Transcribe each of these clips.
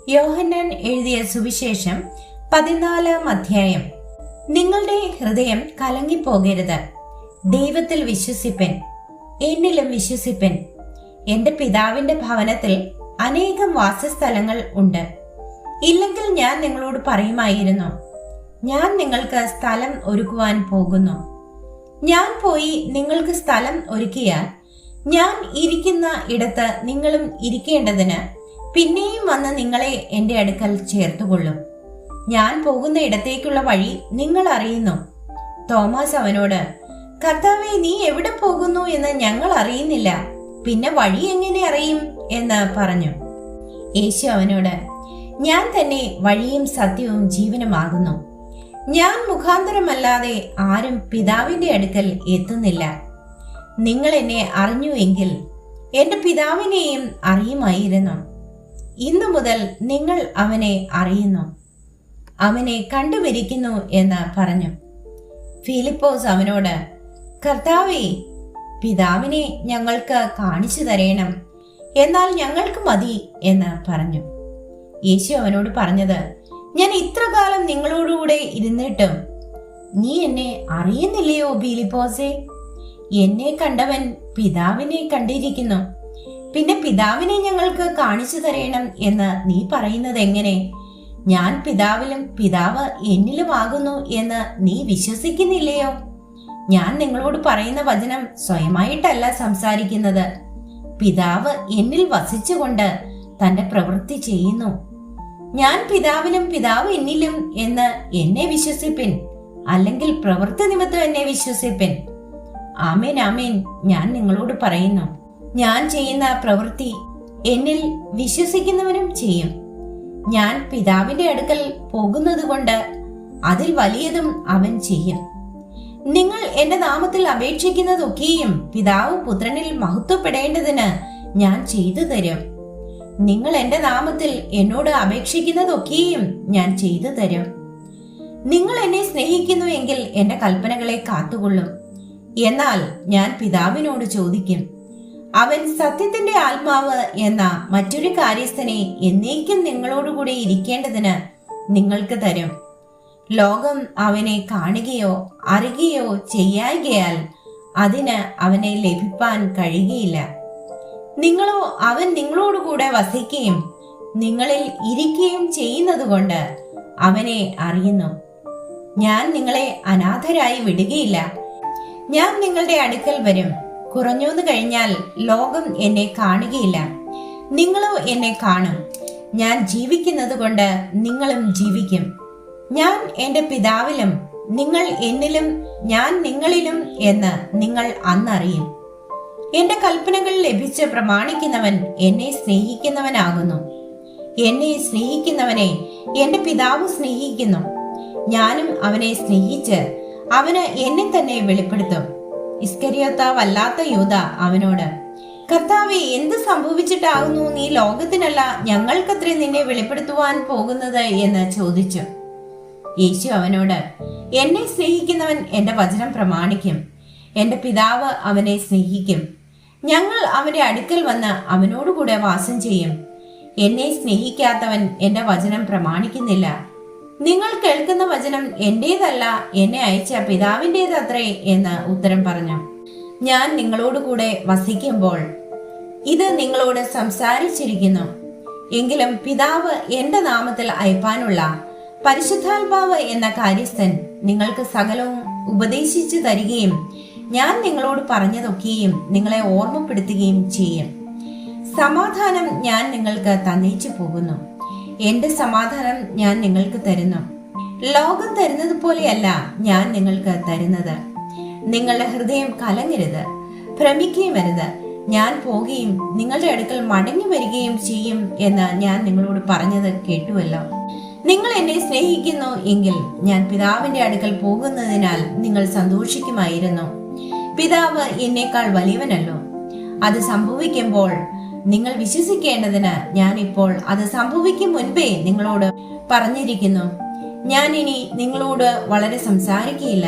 യോഹന്നാൻ എഴുതിയ സുവിശേഷം 14-ാം അധ്യായം. നിങ്ങളുടെ ഹൃദയം കലങ്ങിപ്പോകരുത്. ദൈവത്തിൽ വിശ്വസിപ്പൻ, എന്നിലും വിശ്വസിപ്പൻ. എന്റെ പിതാവിന്റെ ഭവനത്തിൽ അനേകം വാസസ്ഥലങ്ങൾ ഉണ്ട്. ഇല്ലെങ്കിൽ ഞാൻ നിങ്ങളോട് പറയുമായിരുന്നു, ഞാൻ നിങ്ങൾക്ക് സ്ഥലം ഒരുക്കുവാൻ പോകുന്നു. ഞാൻ പോയി നിങ്ങൾക്ക് സ്ഥലം ഒരുക്കിയാൽ ഞാൻ ഇരിക്കുന്ന ഇടത്ത് നിങ്ങളും ഇരിക്കേണ്ടതിന് പിന്നെയും വന്ന് നിങ്ങളെ എന്റെ അടുക്കൽ ചേർത്തുകൊള്ളും. ഞാൻ പോകുന്ന ഇടത്തേക്കുള്ള വഴി നിങ്ങൾ അറിയുന്നു. തോമസ് അവനോട്, കർത്താവേ, നീ എവിടെ പോകുന്നു എന്ന് ഞങ്ങൾ അറിയുന്നില്ല, പിന്നെ വഴി എങ്ങനെ അറിയും എന്ന് പറഞ്ഞു. യേശു അവനോട്, ഞാൻ തന്നെ വഴിയും സത്യവും ജീവനുമാകുന്നു. ഞാൻ മുഖാന്തരമല്ലാതെ ആരും പിതാവിന്റെ അടുക്കൽ എത്തുന്നില്ല. നിങ്ങൾ എന്നെ അറിഞ്ഞുവെങ്കിൽ എന്റെ പിതാവിനെയും അറിയുമായിരുന്നു. ഇന്നു മുതൽ നിങ്ങൾ അവനെ അറിയുന്നു, അവനെ കണ്ടുവരിക്കുന്നു എന്ന് പറഞ്ഞു. ഫിലിപ്പോസ് അവനോട്, കർത്താവേ, പിതാവിനെ ഞങ്ങൾക്ക് കാണിച്ചു തരേണം, എന്നാൽ ഞങ്ങൾക്ക് മതി എന്ന് പറഞ്ഞു. യേശു അവനോട് പറഞ്ഞത്, ഞാൻ ഇത്ര കാലം നിങ്ങളോടുകൂടെ ഇരുന്നിട്ടും നീ എന്നെ അറിയുന്നില്ലയോ ഫിലിപ്പോസേ? എന്നെ കണ്ടവൻ പിതാവിനെ കണ്ടിരിക്കുന്നു. പിന്നെ പിതാവിനെ ഞങ്ങൾക്ക് കാണിച്ചു തരേണം എന്ന് നീ പറയുന്നത് എങ്ങനെ? ഞാൻ പിതാവിലും പിതാവ് എന്നിലുമാകുന്നു എന്ന് നീ വിശ്വസിക്കുന്നില്ലയോ? ഞാൻ നിങ്ങളോട് പറയുന്ന വചനം സ്വയമായിട്ടല്ല സംസാരിക്കുന്നത്. പിതാവ് എന്നിൽ വസിച്ചുകൊണ്ട് തന്റെ പ്രവൃത്തി ചെയ്യുന്നു. ഞാൻ പിതാവിലും പിതാവ് എന്നിലും എന്ന് എന്നെ വിശ്വസിപ്പിൻ, അല്ലെങ്കിൽ പ്രവൃത്തി നിമിത്തം എന്നെ വിശ്വസിപ്പിൻ. ആമേൻ, ആമേൻ, ഞാൻ നിങ്ങളോട് പറയുന്നു, ഞാൻ ചെയ്യുന്ന പ്രവൃത്തി എന്നിൽ വിശ്വസിക്കുന്നവനും ചെയ്യും. ഞാൻ പിതാവിന്റെ അടുക്കൽ പോകുന്നത് കൊണ്ട് അതിൽ വലിയതും അവൻ ചെയ്യും. നിങ്ങൾ എന്റെ നാമത്തിൽ അപേക്ഷിക്കുന്നതൊക്കെയും പിതാവ് പുത്രനിൽ മഹത്വപ്പെടേണ്ടതിന് ഞാൻ ചെയ്തു തരും. നിങ്ങൾ എന്റെ നാമത്തിൽ എന്നോട് അപേക്ഷിക്കുന്നതൊക്കെയും ഞാൻ ചെയ്തു തരും. നിങ്ങൾ എന്നെ സ്നേഹിക്കുന്നു എങ്കിൽ എന്റെ കൽപ്പനകളെ കാത്തുകൊള്ളും. എന്നാൽ ഞാൻ പിതാവിനോട് ചോദിക്കും, അവൻ സത്യത്തിന്റെ ആത്മാവ് എന്ന മറ്റൊരു കാര്യസ്ഥനെ എന്നേക്കും നിങ്ങളോടുകൂടി ഇരിക്കേണ്ടതിന് നിങ്ങൾക്ക് തരും. ലോകം അവനെ കാണുകയോ അറിയുകയോ ചെയ്യായികയാൽ അതിന് അവനെ ലഭിപ്പാൻ കഴിയുകയില്ല. നിങ്ങളോ അവൻ നിങ്ങളോടുകൂടെ വസിക്കുകയും നിങ്ങളിൽ ഇരിക്കുകയും ചെയ്യുന്നത് കൊണ്ട് അവനെ അറിയുന്നു. ഞാൻ നിങ്ങളെ അനാഥരായി വിടുകയില്ല. ഞാൻ നിങ്ങളുടെ അടുക്കൽ വരും. കുറഞ്ഞൂന്ന് കഴിഞ്ഞാൽ ലോകം എന്നെ കാണുകയില്ല, നിങ്ങളോ എന്നെ കാണും. ഞാൻ ജീവിക്കുന്നത് കൊണ്ട് നിങ്ങളും ജീവിക്കും. ഞാൻ എന്റെ പിതാവിലും നിങ്ങൾ എന്നിലും ഞാൻ നിങ്ങളിലും എന്ന് നിങ്ങൾ അന്നറിയും. എന്റെ കൽപ്പനകൾ ലഭിച്ച് പ്രമാണിക്കുന്നവൻ എന്നെ സ്നേഹിക്കുന്നവനാകുന്നു. എന്നെ സ്നേഹിക്കുന്നവനെ എന്റെ പിതാവ് സ്നേഹിക്കുന്നു. ഞാനും അവനെ സ്നേഹിച്ച് അവന് എന്നെ തന്നെ വെളിപ്പെടുത്തും. ഇസ്കരിയോത്താവല്ലാത്ത യൂദ അവനോട്, കർത്താവേ, എന്ത് സംഭവിച്ചിട്ടാകുന്നു നീ ലോകത്തിനല്ല ഞങ്ങൾക്കത്രേ നിന്നെ വെളിപ്പെടുത്തുവാൻ പോകുന്നത് എന്ന് ചോദിച്ചു. യേശു അവനോട്, എന്നെ സ്നേഹിക്കുന്നവൻ എന്റെ വചനം പ്രമാണിക്കും. എന്റെ പിതാവ് അവനെ സ്നേഹിക്കും. ഞങ്ങൾ അവന്റെ അടുക്കൽ വന്ന് അവനോടുകൂടെ വാസം ചെയ്യും. എന്നെ സ്നേഹിക്കാത്തവൻ എന്റെ വചനം പ്രമാണിക്കുന്നില്ല. നിങ്ങൾ കേൾക്കുന്ന വചനം എന്റേതല്ല, എന്നെ അയച്ച പിതാവിൻ്റെതത്രേ എന്ന് ഉത്തരം പറഞ്ഞു. ഞാൻ നിങ്ങളോടുകൂടെ വസിക്കുമ്പോൾ ഇത് നിങ്ങളോട് സംസാരിച്ചിരിക്കുന്നു. എങ്കിലും പിതാവ് എന്റെ നാമത്തിൽ അയപ്പാനുള്ള പരിശുദ്ധാത്മാവ് എന്ന കാര്യസ്ഥൻ നിങ്ങൾക്ക് സകലവും ഉപദേശിച്ചു തരികയും ഞാൻ നിങ്ങളോട് പറഞ്ഞതൊക്കെയും നിങ്ങളെ ഓർമ്മപ്പെടുത്തുകയും ചെയ്യും. സമാധാനം ഞാൻ നിങ്ങൾക്ക് തന്നേച്ചു പോകുന്നു. എന്റെ സമാധാനം ഞാൻ നിങ്ങൾക്ക് തരുന്നു. ലോകം തരുന്നത് പോലെയല്ല ഞാൻ നിങ്ങൾക്ക് തരുന്നത്. നിങ്ങളുടെ ഹൃദയം കലങ്ങരുത്, ഭ്രമിക്കുകയും അരുത്. ഞാൻ പോകുകയും നിങ്ങളുടെ അടുക്കൽ മടങ്ങി വരികയും ചെയ്യും എന്ന് ഞാൻ നിങ്ങളോട് പറഞ്ഞത് കേട്ടുവല്ലോ. നിങ്ങൾ എന്നെ സ്നേഹിക്കുന്നു എങ്കിൽ ഞാൻ പിതാവിന്റെ അടുക്കൽ പോകുന്നതിനാൽ നിങ്ങൾ സന്തോഷിക്കുമായിരുന്നു. പിതാവ് എന്നേക്കാൾ വലിയവനല്ലോ. അത് സംഭവിക്കുമ്പോൾ നിങ്ങൾ വിശ്വസിക്കേണ്ടതിന് ഞാൻ ഇപ്പോൾ അത് സംഭവിക്കും മുൻപേ നിങ്ങളോട് പറഞ്ഞിരിക്കുന്നു. ഞാൻ ഇനി നിങ്ങളോട് വളരെ സംസാരിക്കുകയില്ല.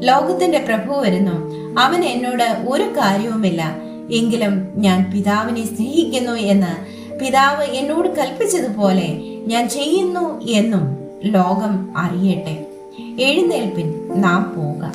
ലോകത്തിന്റെ പ്രഭു വരുന്നു, അവൻ എന്നോട് ഒരു കാര്യവുമില്ല. എങ്കിലും ഞാൻ പിതാവിനെ സ്നേഹിക്കുന്നു എന്ന് പിതാവ് എന്നോട് കൽപ്പിച്ചതുപോലെ ഞാൻ ചെയ്യുന്നു എന്നും ലോകം അറിയട്ടെ. എഴുന്നേൽപ്പിൻ, നാം പോകാം.